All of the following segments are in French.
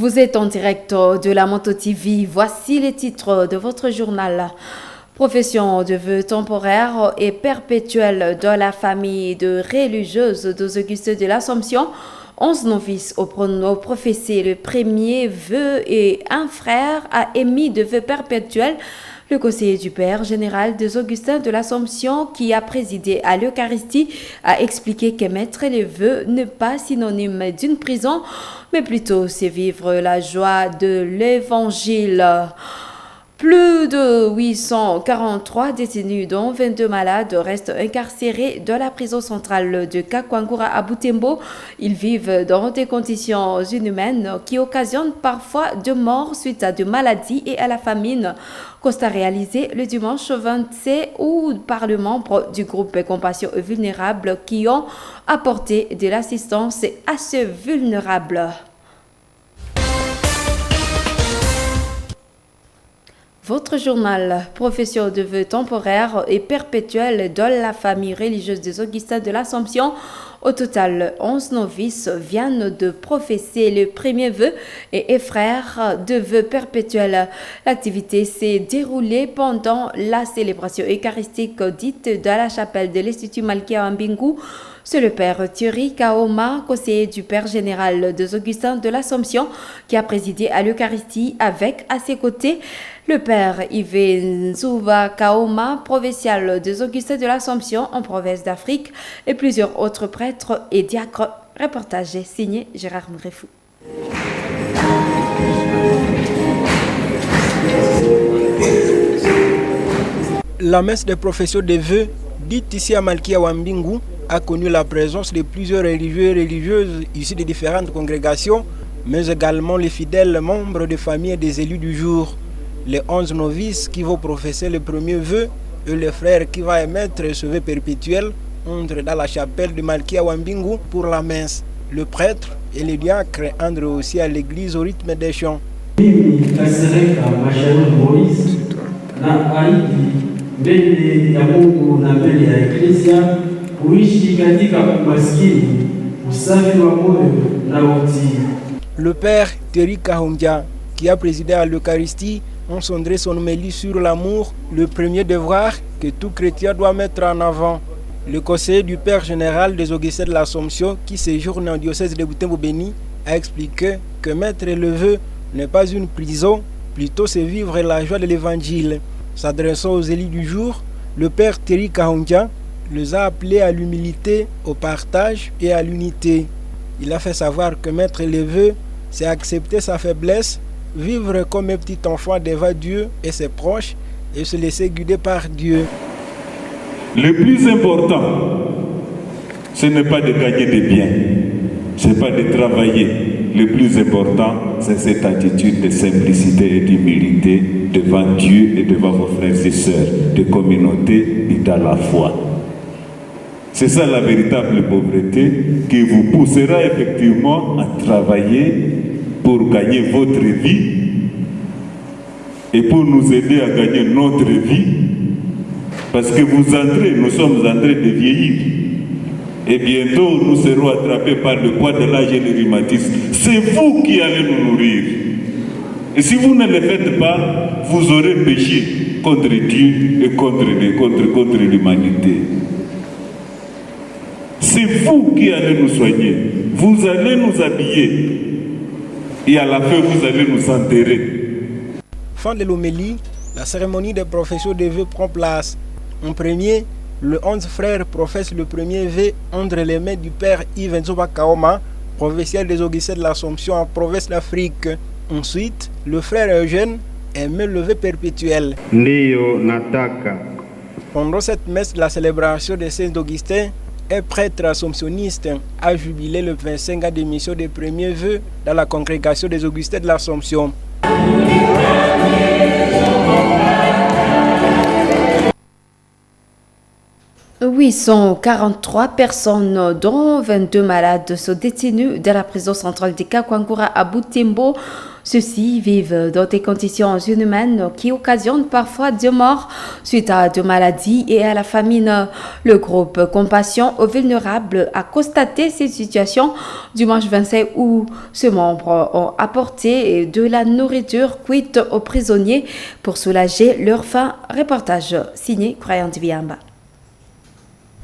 Vous êtes en direct de la Moto TV. Voici les titres de votre journal. Profession de vœux temporaire et perpétuelle dans la famille de religieuses des Augustins de l'Assomption. 11 novices au professé le premier vœu et un frère a émis de vœux perpétuels. Le conseiller du Père général des Augustins de l'Assomption, qui a présidé à l'Eucharistie, a expliqué qu'émettre les vœux n'est pas synonyme d'une prison, mais plutôt c'est vivre la joie de l'Évangile. Plus de 843 détenus, dont 22 malades, restent incarcérés dans la prison centrale de Kakwangura à Butembo. Ils vivent dans des conditions inhumaines qui occasionnent parfois de morts suite à de maladies et à la famine. Constat réalisé le dimanche 27 août par le membre du groupe Compassion aux vulnérables qui ont apporté de l'assistance à ces vulnérables. Votre journal, profession de vœux temporaire et perpétuelle dans la famille religieuse des Augustins de l'Assomption. Au total, 11 novices viennent de professer le premier vœu et frères de vœux perpétuels. L'activité s'est déroulée pendant la célébration eucharistique dite dans la chapelle de l'Institut Malkia Wambingu. C'est le père Thierry Kaoma, conseiller du Père général des Augustins de l'Assomption, qui a présidé à l'Eucharistie avec à ses côtés le père Yves Nzouva Kaoma, provincial des Augustins de l'Assomption en province d'Afrique, et plusieurs autres prêtres et diacres. Reportage signé Gérard Mrefou. La messe de profession des vœux, dite ici à Malkia Wambingu, a connu la présence de plusieurs religieux et religieuses issus de différentes congrégations, mais également les fidèles membres de famille et des élus du jour. Les 11 novices qui vont professer le premier vœu et le frère qui va émettre ce vœu perpétuel entrent dans la chapelle de Malkia Wambingu pour la messe. Le prêtre et les diacres entrent aussi à l'église au rythme des chants. Mbele ya Mungu na mbele ya Eklesia, kuishi katika umaskini, usafi wa moyo na utii. Le père Thierry Kaoma, qui a présidé à l'Eucharistie, a centré son homélie sur l'amour, le premier devoir que tout chrétien doit mettre en avant. Le conseiller du Père général des Augustins de l'Assomption, qui séjourne en diocèse de Butembo-Béni, a expliqué que mettre le vœu n'est pas une prison, plutôt c'est vivre la joie de l'Évangile. S'adressant aux élus du jour, le père Thierry Kaoma les a appelés à l'humilité, au partage et à l'unité. Il a fait savoir que mettre les vœux, c'est accepter sa faiblesse, vivre comme un petit enfant devant Dieu et ses proches et se laisser guider par Dieu. Le plus important, ce n'est pas de gagner des biens, ce n'est pas de travailler. Le plus important, c'est cette attitude de simplicité et d'humilité devant Dieu et devant vos frères et sœurs, de communauté et dans la foi. C'est ça la véritable pauvreté qui vous poussera effectivement à travailler pour gagner votre vie et pour nous aider à gagner notre vie. Parce que nous sommes en train de vieillir. Et bientôt, nous serons attrapés par le poids de l'âge et du rhumatisme. C'est vous qui allez nous nourrir. Et si vous ne le faites pas, vous aurez péché contre Dieu et contre l'humanité. C'est vous qui allez nous soigner. Vous allez nous habiller. Et à la fin, vous allez nous enterrer. Fin de l'homélie, la cérémonie de profession des vœux prend place. En premier, le 11 frères professent le premier vœu entre les mains du père Yves Nzouva Kaoma, provincial des Augustins de l'Assomption en province d'Afrique. Ensuite, le frère Eugène émet le vœu perpétuel. Pendant cette messe de la célébration des Saints d'Augustin, un prêtre assomptionniste a jubilé le 25 ans d'émission des premiers vœux dans la congrégation des Augustins de l'Assomption. 843 personnes, dont 22 malades, sont détenues de la prison centrale de Kakwangura à Butembo. Ceux-ci vivent dans des conditions inhumaines qui occasionnent parfois des morts suite à des maladies et à la famine. Le groupe Compassion aux vulnérables a constaté ces situations dimanche 25 août. Ses membres ont apporté de la nourriture cuite aux prisonniers pour soulager leur faim. Reportage signé Croyant Viamba.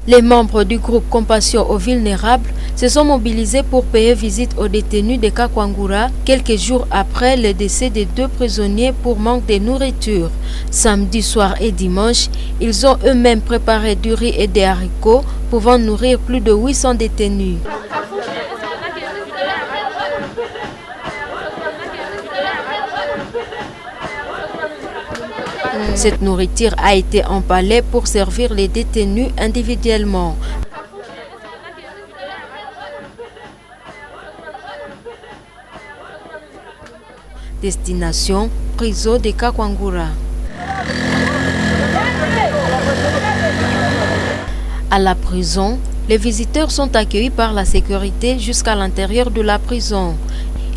Les membres du groupe Compassion aux vulnérables se sont mobilisés pour payer visite aux détenus de Kakwangura quelques jours après le décès des 2 prisonniers pour manque de nourriture. Samedi soir et dimanche, ils ont eux-mêmes préparé du riz et des haricots pouvant nourrir plus de 800 détenus. Cette nourriture a été emballée pour servir les détenus individuellement. Destination, prison de Kakwangura. À la prison, les visiteurs sont accueillis par la sécurité jusqu'à l'intérieur de la prison.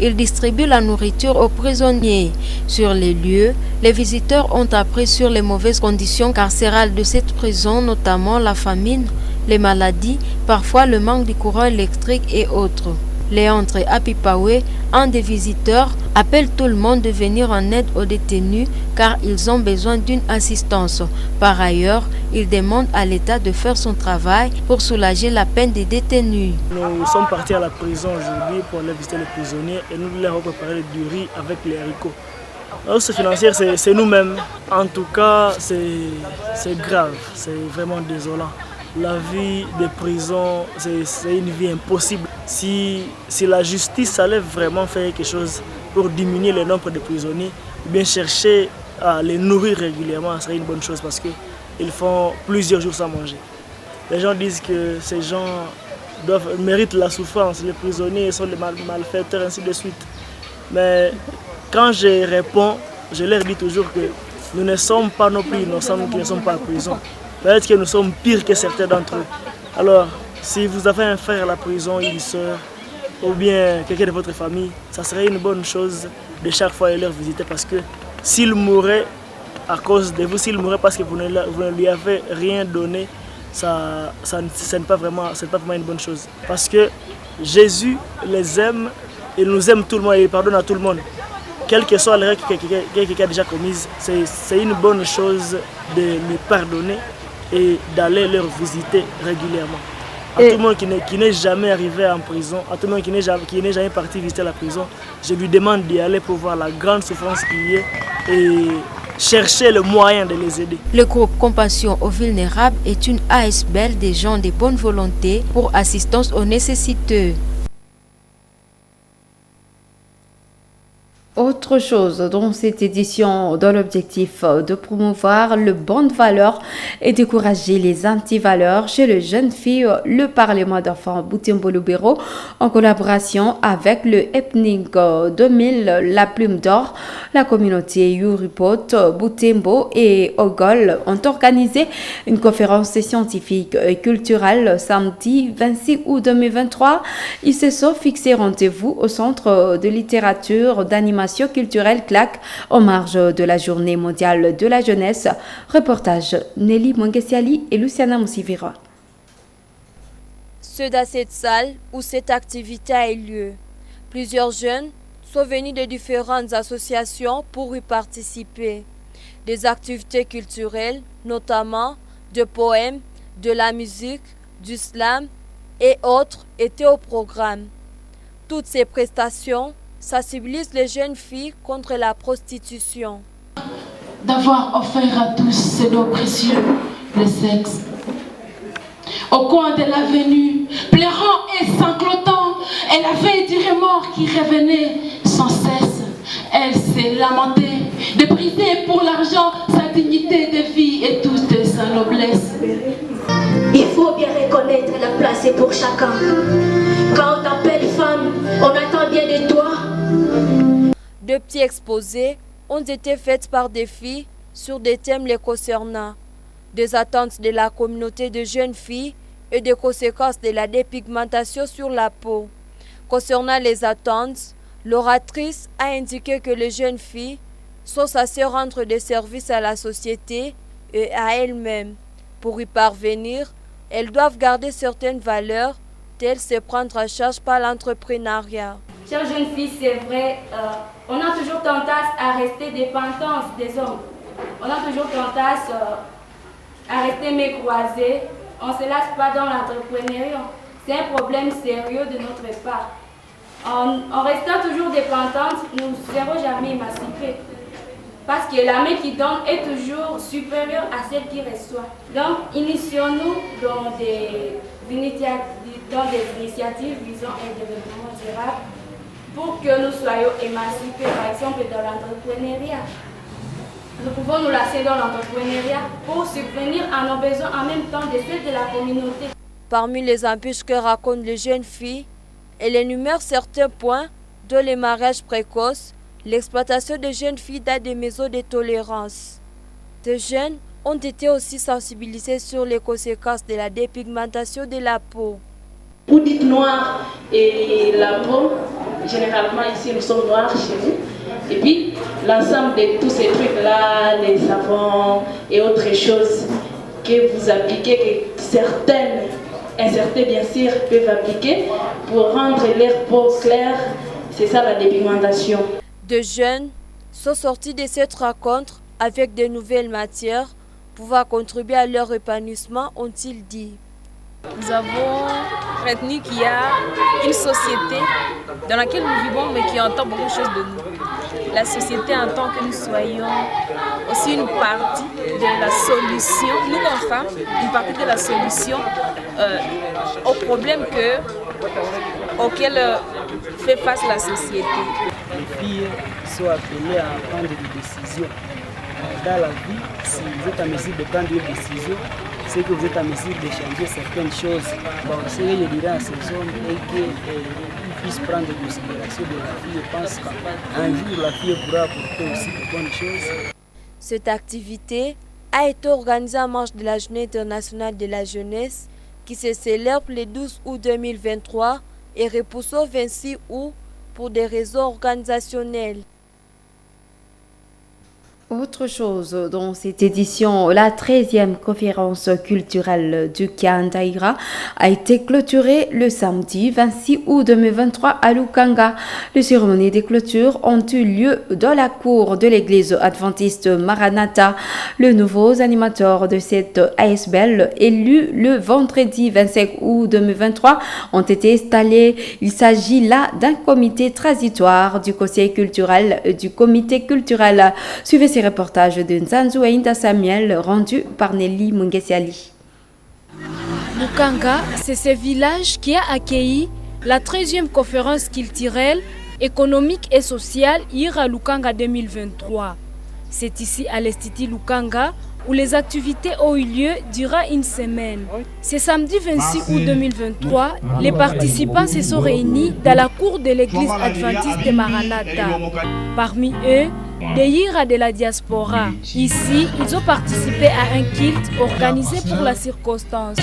Ils distribuent la nourriture aux prisonniers. Sur les lieux, les visiteurs ont appris sur les mauvaises conditions carcérales de cette prison, notamment la famine, les maladies, parfois le manque de courant électrique et autres. Léandre Apipawe, un des visiteurs, appelle tout le monde de venir en aide aux détenus car ils ont besoin d'une assistance. Par ailleurs, il demande à l'État de faire son travail pour soulager la peine des détenus. Nous sommes partis à la prison aujourd'hui pour aller visiter les prisonniers et nous leur avons préparé du riz avec les haricots. La ressource financière, c'est nous-mêmes. En tout cas, c'est grave, c'est vraiment désolant. La vie de prison, c'est une vie impossible. Si la justice allait vraiment faire quelque chose pour diminuer le nombre de prisonniers, bien chercher à les nourrir régulièrement, ce serait une bonne chose parce qu'ils font plusieurs jours sans manger. Les gens disent que ces gens méritent la souffrance, les prisonniers sont les malfaiteurs, ainsi de suite. Mais quand je réponds, je leur dis toujours que nous ne sommes pas non plus innocents, nous qui ne sommes pas en prison. Peut-être que nous sommes pires que certains d'entre eux. Alors, si vous avez un frère à la prison, une soeur, ou bien quelqu'un de votre famille, ça serait une bonne chose de chaque fois aller leur visiter parce que s'il mourait à cause de vous, s'il mourait parce que vous ne lui avez rien donné, ça n'est pas vraiment une bonne chose. Parce que Jésus les aime, il nous aime tout le monde et il pardonne à tout le monde. Quelle que soit l'erreur que quelqu'un a déjà commise, c'est une bonne chose de lui pardonner et d'aller leur visiter régulièrement. À tout le monde qui n'est jamais arrivé en prison, à tout le monde qui n'est jamais parti visiter la prison, je lui demande d'y aller pour voir la grande souffrance qu'il y a et chercher le moyen de les aider. Le groupe Compassion aux vulnérables est une ASBL des gens de bonne volonté pour assistance aux nécessiteux. Autre chose dans cette édition, dans l'objectif de promouvoir le bonne valeur et décourager les anti-valeurs chez les jeunes filles, le Parlement d'enfants Butembo Lubero, en collaboration avec le Happening 2000, la Plume d'Or, la communauté Yuripot, Butembo et Ogol ont organisé une conférence scientifique et culturelle samedi 26 août 2023. Ils se sont fixés rendez-vous au Centre de littérature d'animation culturelle CLAC en marge de la Journée mondiale de la jeunesse. Reportage Nelly Mongesiali et Luciana Moussivira. C'est dans cette salle où cette activité a eu lieu. Plusieurs jeunes sont venus de différentes associations pour y participer. Des activités culturelles, notamment de poèmes, de la musique, du slam et autres étaient au programme. Toutes ces prestations sensibilisent les jeunes filles contre la prostitution. D'avoir offert à tous ces dons précieux, le sexe. Au coin de l'avenue, pleurant et sanglotant, elle avait du remords qui revenait sans cesse. Elle s'est lamentée de briser pour l'argent sa dignité de vie et toute sa noblesse. Il faut bien reconnaître la place pour chacun. Quand on t'appelle femme, on attend bien de toi. De petits exposés ont été faits par des filles sur des thèmes les concernant. des attentes de la communauté de jeunes filles et des conséquences de la dépigmentation sur la peau. Concernant les attentes, l'oratrice a indiqué que les jeunes filles sont censées rendre des services à la société et à elles-mêmes. Pour y parvenir, elles doivent garder certaines valeurs, telles se prendre en charge par l'entrepreneuriat. Chères jeunes filles, c'est vrai, on a toujours tendance à rester dépendantes des hommes. On a toujours tendance à rester mains croisées. On ne se lasse pas dans l'entrepreneuriat. C'est un problème sérieux de notre part. En restant toujours dépendante, nous ne serons jamais émancipés. Parce que la main qui donne est toujours supérieure à celle qui reçoit. Donc, initions-nous dans des initiatives visant un développement durable pour que nous soyons émancipés, par exemple, dans l'entrepreneuriat. Nous pouvons nous lancer dans l'entrepreneuriat pour subvenir à nos besoins en même temps de ceux de la communauté. Parmi les embûches que racontent les jeunes filles, elle énumère certains points, dont les mariages précoces, l'exploitation des jeunes filles dans des maisons de tolérance. Ces jeunes ont été aussi sensibilisés sur les conséquences de la dépigmentation de la peau. Vous dites noir et la peau, généralement ici nous sommes noirs chez nous. Et puis l'ensemble de tous ces trucs-là, les savons et autres choses que vous appliquez, que certaines, incertaines bien sûr, peuvent appliquer pour rendre leur peau claire, c'est ça la dépigmentation. De jeunes sont sortis de cette rencontre avec de nouvelles matières pouvant contribuer à leur épanouissement, ont-ils dit. Nous avons retenu qu'il y a une société dans laquelle nous vivons mais qui entend beaucoup de choses de nous. La société entend que nous soyons aussi une partie de la solution, nous comme femmes, une partie de la solution aux problèmes auxquels fait face la société. Les filles sont appelées à prendre des décisions. Dans la vie, si vous êtes en mesure de prendre une décision, c'est que vous êtes en mesure de changer certaines choses. Bon, ce que je dirais à ces hommes est qu'ils puissent prendre considération de la fille. Je pense qu'un jour, la fille pourra apporter aussi de bonnes choses. Cette activité a été organisée en marge de la Journée internationale de la jeunesse qui se célèbre le 12 août 2023 et repousse au 26 août pour des raisons organisationnelles. Autre chose, dans cette édition, la 13e conférence culturelle du Kiandaïra a été clôturée le samedi 26 août 2023 à Lukanga. Les cérémonies de clôture ont eu lieu dans la cour de l'église adventiste Maranatha. Les nouveaux animateurs de cette ASBL élus le vendredi 25 août 2023 ont été installés. Il s'agit là d'un comité transitoire du conseil culturel du comité culturel. Suivez ces reportages de Nzanzu Ainda Samuel rendu par Nelly Mungesiali. Lukanga, c'est ce village qui a accueilli la 13e conférence culturelle, économique et sociale IRA Lukanga 2023. C'est ici à l'Institut Lukanga où les activités ont eu lieu durant une semaine. Ce samedi 26 août 2023, les participants se sont réunis dans la cour de l'église adventiste de Maranatha. Parmi eux, des Yira de la diaspora. Ici, ils ont participé à un culte organisé pour la circonstance.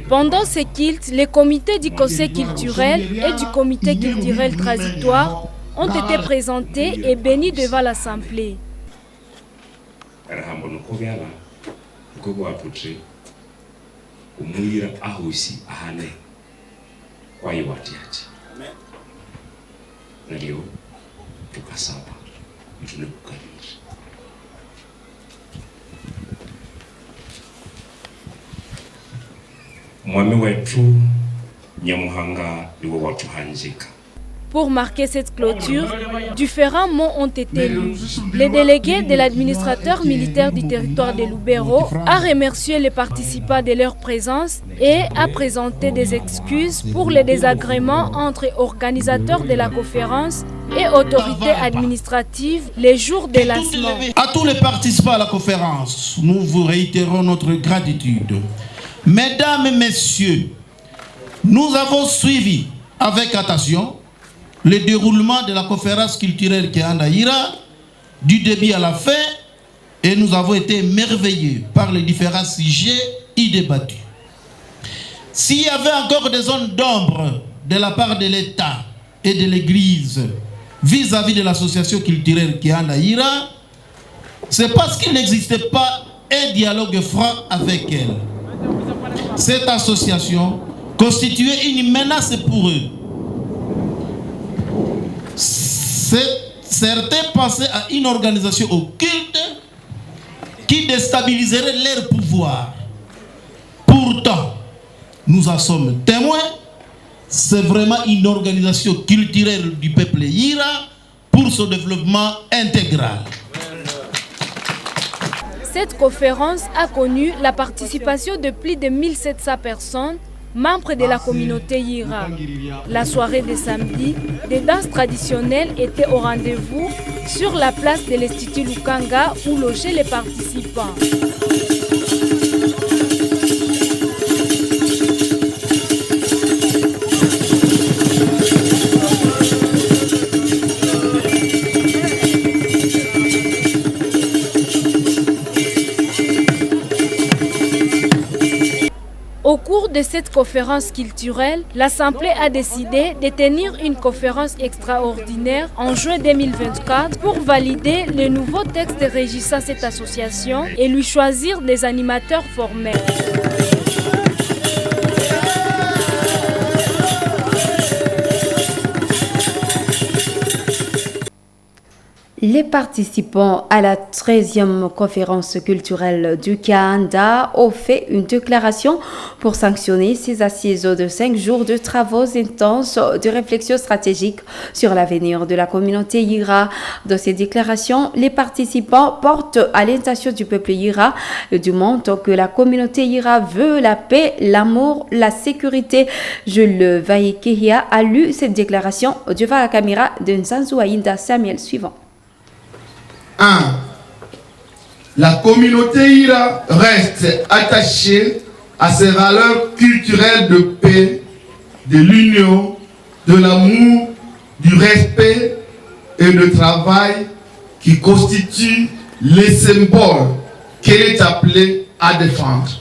Pendant ce culte, les comités du conseil culturel et du comité culturel transitoire ont été présentés et bénis devant l'Assemblée. Pour marquer cette clôture, différents mots ont été lus. Les délégués de l'administrateur militaire du territoire de Lubero a remercié les participants de leur présence et a présenté des excuses pour les désagréments entre organisateurs de la conférence et autorités administratives les jours des lancements. À tous les participants à la conférence, nous vous réitérons notre gratitude. Mesdames et messieurs, nous avons suivi avec attention le déroulement de la conférence culturelle Kianda Ira, du début à la fin, et nous avons été émerveillés par les différents sujets y débattus. S'il y avait encore des zones d'ombre de la part de l'État et de l'Église vis-à-vis de l'association culturelle Kianda Ira, c'est parce qu'il n'existait pas un dialogue franc avec elle. Cette association constituait une menace pour eux. Certains pensaient à une organisation occulte qui déstabiliserait leur pouvoir. Pourtant, nous en sommes témoins. C'est vraiment une organisation culturelle du peuple Ira pour son développement intégral. Cette conférence a connu la participation de plus de 1700 personnes, membres de la communauté Ira. La soirée de samedi, des danses traditionnelles étaient au rendez-vous sur la place de l'Institut Lukanga où logeaient les participants. Au cours de cette conférence culturelle, l'Assemblée a décidé de tenir une conférence extraordinaire en juin 2024 pour valider le nouveau texte régissant cette association et lui choisir des animateurs formels. Les participants à la 13e conférence culturelle du Kianda ont fait une déclaration pour sanctionner ces assises de 5 jours de travaux intenses de réflexion stratégique sur l'avenir de la communauté Ira. Dans ces déclarations, les participants portent à l'intention du peuple Ira et du monde que la communauté Ira veut la paix, l'amour, la sécurité. Jules Vaïkehia a lu cette déclaration devant la caméra de Nzanzu Aïnda Samuel suivant. 1. La communauté Ira reste attachée à ses valeurs culturelles de paix, de l'union, de l'amour, du respect et de travail qui constituent les symboles qu'elle est appelée à défendre.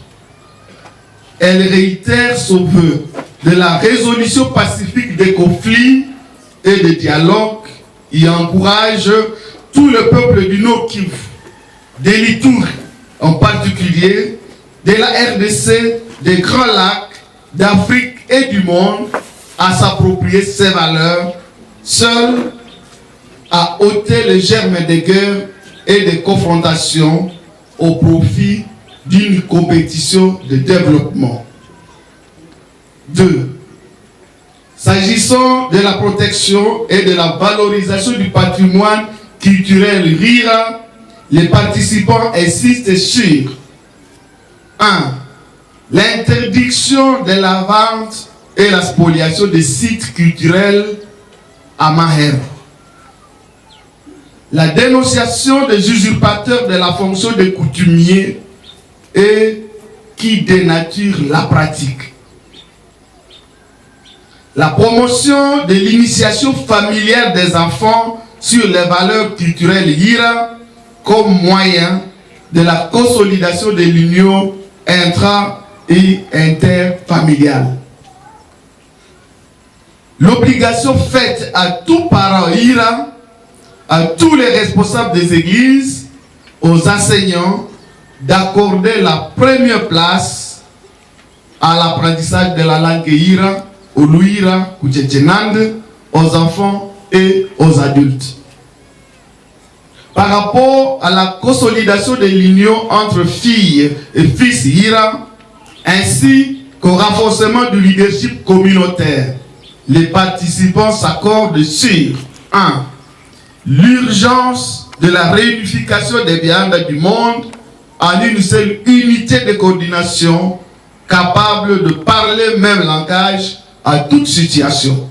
Elle réitère son vœu de la résolution pacifique des conflits et des dialogues et encourage tout le peuple du Nord Kivu, des Litours en particulier, de la RDC, des Grands Lacs, d'Afrique et du monde à s'approprier ces valeurs, seuls à ôter les germes des guerres et des confrontations au profit d'une compétition de développement. 2. S'agissant de la protection et de la valorisation du patrimoine culturel Ira, les participants insistent sur 1. L'interdiction de la vente et la spoliation des sites culturels à Mahero. La dénonciation des usurpateurs de la fonction de coutumier et qui dénature la pratique. La promotion de l'initiation familiale des enfants sur les valeurs culturelles Ira comme moyen de la consolidation de l'union intra- et interfamiliale. L'obligation faite à tout parent Ira, à tous les responsables des églises, aux enseignants, d'accorder la première place à l'apprentissage de la langue Ira, au Luira, aux enfants et aux adultes. Par rapport à la consolidation de l'union entre filles et fils Ira, ainsi qu'au renforcement du leadership communautaire, les participants s'accordent sur 1. L'urgence de la réunification des Bianda du monde en une seule unité de coordination capable de parler le même langage à toute situation.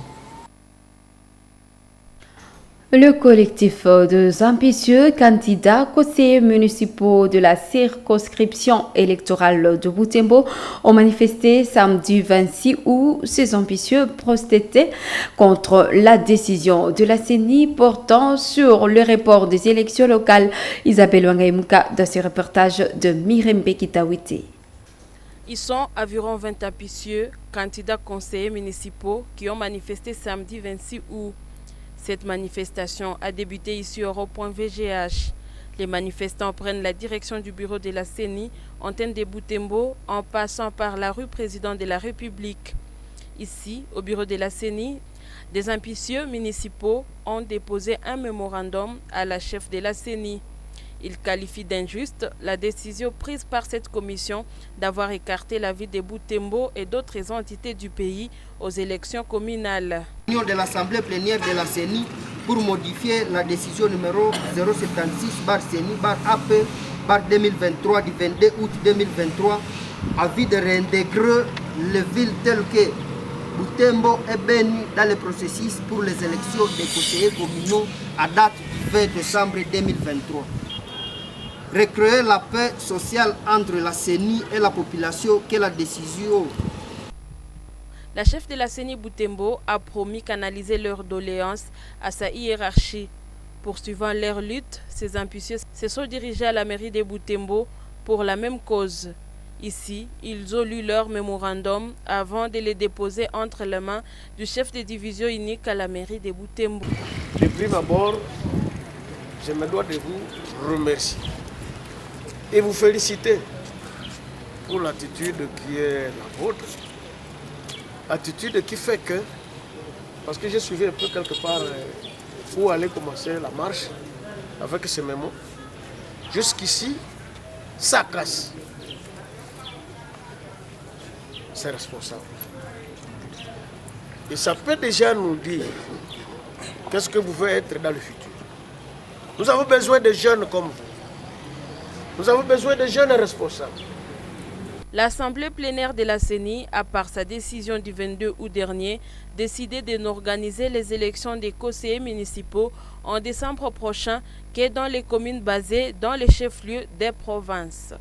Le collectif des ambitieux candidats conseillers municipaux de la circonscription électorale de Butembo ont manifesté samedi 26 août. Ces ambitieux protestaient contre la décision de la CENI portant sur le report des élections locales. Isabelle Wangaimuka dans ce reportage de Mirembe Kitawiti. Ils sont environ 20 ambitieux candidats conseillers municipaux qui ont manifesté samedi 26 août. Cette manifestation a débuté ici au rond-point VGH. Les manifestants prennent la direction du bureau de la CENI, antenne de Butembo, en passant par la rue Président de la République. Ici, au bureau de la CENI, des ambitieux municipaux ont déposé un mémorandum à la chef de la CENI. Ils qualifient d'injuste la décision prise par cette commission d'avoir écarté la ville de Butembo et d'autres entités du pays aux élections communales. Réunion de l'Assemblée plénière de la CENI pour modifier la décision numéro 076/CENI/AP/2023 du 22 août 2023 avis de réintégrer les villes telles que Butembo et Beni dans le processus pour les élections des conseillers communaux à date du 20 décembre 2023. Recréer la paix sociale entre la CENI et la population que la décision. La chef de la CENI Butembo a promis canaliser leurs doléances à sa hiérarchie. Poursuivant leur lutte, ces ambitieux se sont dirigés à la mairie de Butembo pour la même cause. Ici, ils ont lu leur mémorandum avant de les déposer entre les mains du chef de division unique à la mairie de Butembo. De prime abord, je me dois de vous remercier et vous féliciter pour l'attitude qui est la vôtre. Attitude qui fait que, parce que j'ai suivi un peu quelque part où allait commencer la marche avec ce mémo, jusqu'ici, ça casse. C'est responsable. Et ça peut déjà nous dire qu'est-ce que vous voulez être dans le futur. Nous avons besoin de jeunes comme vous. Nous avons besoin de jeunes responsables. L'Assemblée plénière de la CENI a, par sa décision du 22 août dernier, décidé de n'organiser les élections des conseillers municipaux en décembre prochain que dans les communes basées dans les chefs-lieux des provinces.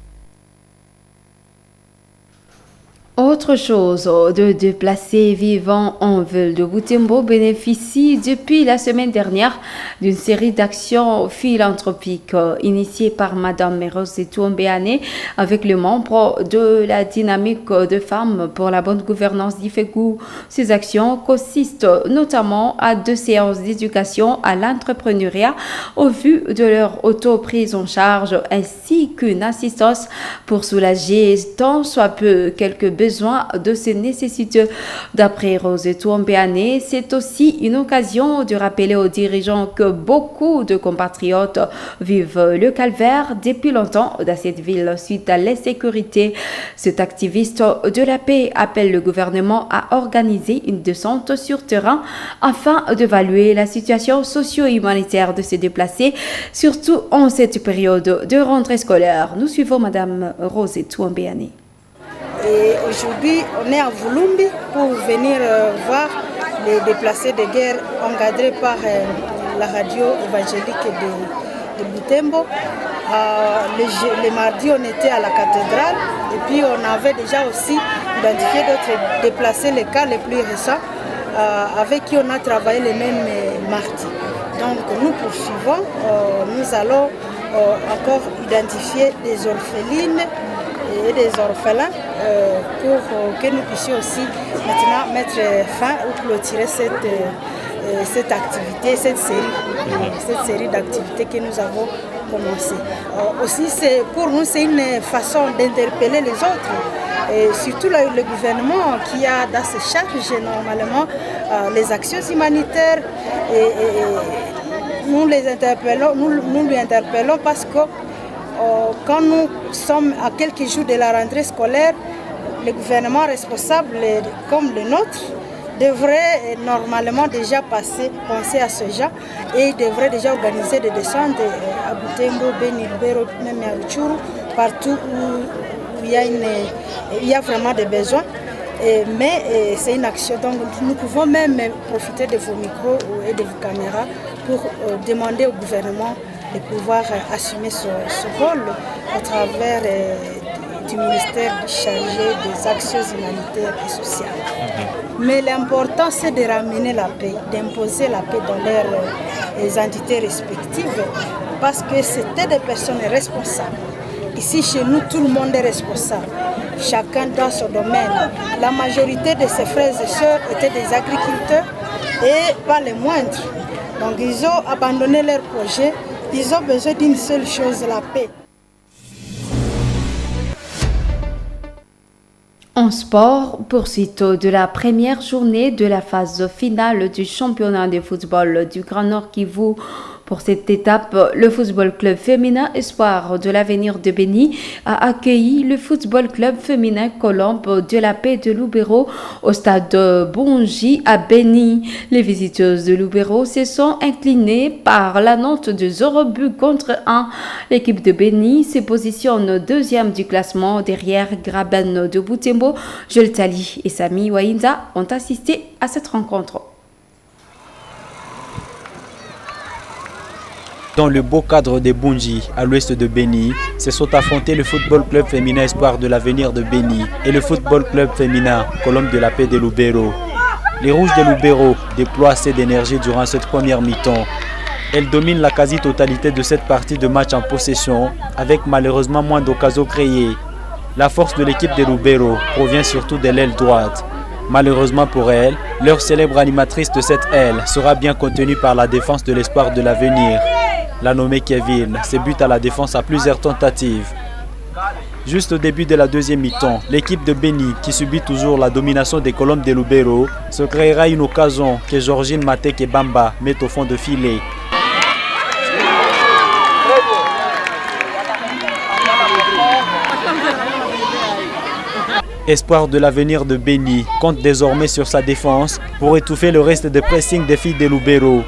Autre chose, de déplacés vivant en ville de Butembo bénéficient depuis la semaine dernière d'une série d'actions philanthropiques initiées par Madame Rosette Mbéane avec les membres de la dynamique de femmes pour la bonne gouvernance d'Ifegu. Ces actions consistent notamment à 2 séances d'éducation à l'entrepreneuriat au vu de leur auto-prise en charge ainsi qu'une assistance pour soulager tant soit peu quelques besoins de ces nécessités. D'après Rosette Mbéane, c'est aussi une occasion de rappeler aux dirigeants que beaucoup de compatriotes vivent le calvaire depuis longtemps dans cette ville suite à l'insécurité. Cet activiste de la paix appelle le gouvernement à organiser une descente sur terrain afin d'évaluer la situation socio-humanitaire de ces déplacés, surtout en cette période de rentrée scolaire. Nous suivons Madame Rosette Mbéane. Et aujourd'hui, on est à Vulumbi pour venir voir les déplacés de guerre encadrés par la radio évangélique de Butembo. Les mardis, on était à la cathédrale et puis on avait déjà aussi identifié d'autres déplacés, les cas les plus récents, avec qui on a travaillé les mêmes mardis. Donc nous poursuivons, nous allons encore identifier des orphelines et des orphelins pour que nous puissions aussi maintenant mettre fin ou clôturer cette activité, cette série d'activités que nous avons commencé. Aussi, pour nous, c'est une façon d'interpeller les autres, et surtout le gouvernement qui a dans ses charges normalement les actions humanitaires. Et nous lui interpellons parce que quand nous sommes à quelques jours de la rentrée scolaire, le gouvernement responsable comme le nôtre devrait normalement déjà penser à ce genre et devrait déjà organiser des descentes à Butembo, Beni, Lubero, même à Rutshuru, partout où il y a vraiment des besoins. Mais c'est une action, donc nous pouvons même profiter de vos micros et de vos caméras pour demander au gouvernement de pouvoir assumer ce rôle à travers du ministère chargé des actions humanitaires et sociales. Mais l'important, c'est de ramener la paix, d'imposer la paix dans leurs entités respectives, parce que c'était des personnes responsables. Ici, chez nous, tout le monde est responsable, chacun dans son domaine. La majorité de ses frères et sœurs étaient des agriculteurs et pas les moindres. Donc, ils ont abandonné leur projet, ils ont besoin d'une seule chose, la paix. En sport, poursuite de la première journée de la phase finale du championnat de football du Grand Nord Kivu. Pour cette étape, le Football Club féminin Espoir de l'Avenir de Béni a accueilli le Football Club féminin Colombe de la Paix de Lubero au stade Bonji à Béni. Les visiteuses de Lubero se sont inclinées par la note de 0-1. L'équipe de Béni se positionne deuxième du classement derrière Graben de Butembo. Joel Tali et Sami Wainda ont assisté à cette rencontre. Dans le beau cadre des Bunji, à l'ouest de Béni, se sont affrontés le Football Club féminin Espoir de l'Avenir de Béni et le Football Club féminin Colombe de la Paix de Lubero. Les Rouges de Lubero déploient assez d'énergie durant cette première mi-temps. Elles dominent la quasi-totalité de cette partie de match en possession, avec malheureusement moins d'occasions créées. La force de l'équipe de Lubero provient surtout de l'aile droite. Malheureusement pour elle, leur célèbre animatrice de cette aile sera bien contenue par la défense de l'Espoir de l'Avenir. La nommée Kevin se bute à la défense à plusieurs tentatives. Juste au début de la deuxième mi-temps, l'équipe de Béni, qui subit toujours la domination des Colombes de Lubero, se créera une occasion que Georgine Mateke Bamba met au fond de filet. Espoir de l'Avenir de Béni compte désormais sur sa défense pour étouffer le reste des pressings des filles de Lubero.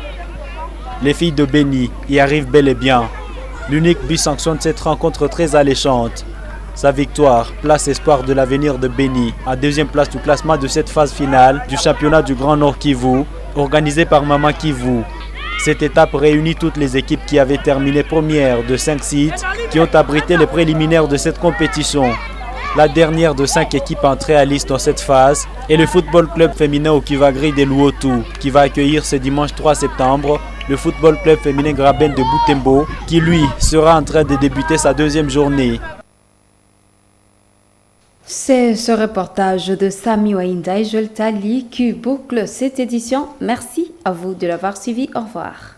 Les filles de Béni y arrivent bel et bien. L'unique but sanctionne cette rencontre très alléchante. Sa victoire place Espoir de l'Avenir de Béni à deuxième place du classement de cette phase finale du championnat du Grand Nord Kivu, organisé par Maman Kivu. Cette étape réunit toutes les équipes qui avaient terminé premières de 5 sites qui ont abrité les préliminaires de cette compétition. La dernière de 5 équipes entrées à liste dans cette phase est le Football Club féminin au Kivagri de Luotu, qui va accueillir ce dimanche 3 septembre le Football Club féminin Graben de Butembo, qui lui sera en train de débuter sa deuxième journée. C'est ce reportage de Sami Wainda et Joel Tali qui boucle cette édition. Merci à vous de l'avoir suivi. Au revoir.